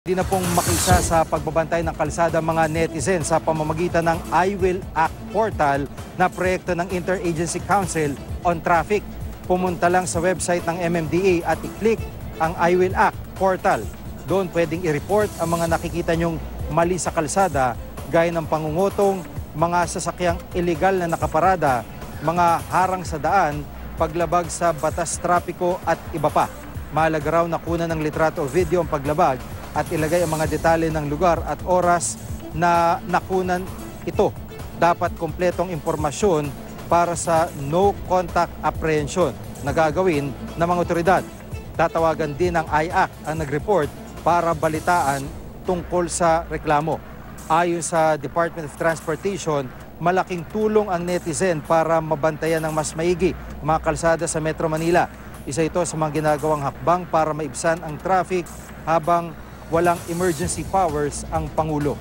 Hindi na pong makisa sa pagbabantay ng kalsada mga netizen sa pamamagitan ng I Will Act portal na proyekto ng Interagency Council on Traffic. Pumunta lang sa website ng MMDA at i-click ang I Will Act portal. Doon pwedeng i-report ang mga nakikita nyong mali sa kalsada gaya ng pangungutong, mga sasakyang illegal na nakaparada, mga harang sa daan, paglabag sa batas trapiko at iba pa. Mahalaga raw na kunan ng litrato o video ang paglabag at ilagay ang mga detalye ng lugar at oras na nakunan ito. Dapat kompletong impormasyon para sa no contact apprehension na gagawin ng mga otoridad. Tatawagan din ng IAC ang nag-report para balitaan tungkol sa reklamo. Ayon sa Department of Transportation, malaking tulong ang netizen para mabantayan ng mas maigi mga kalsada sa Metro Manila. Isa ito sa mga ginagawang hakbang para maibsan ang traffic habang walang emergency powers ang Pangulo.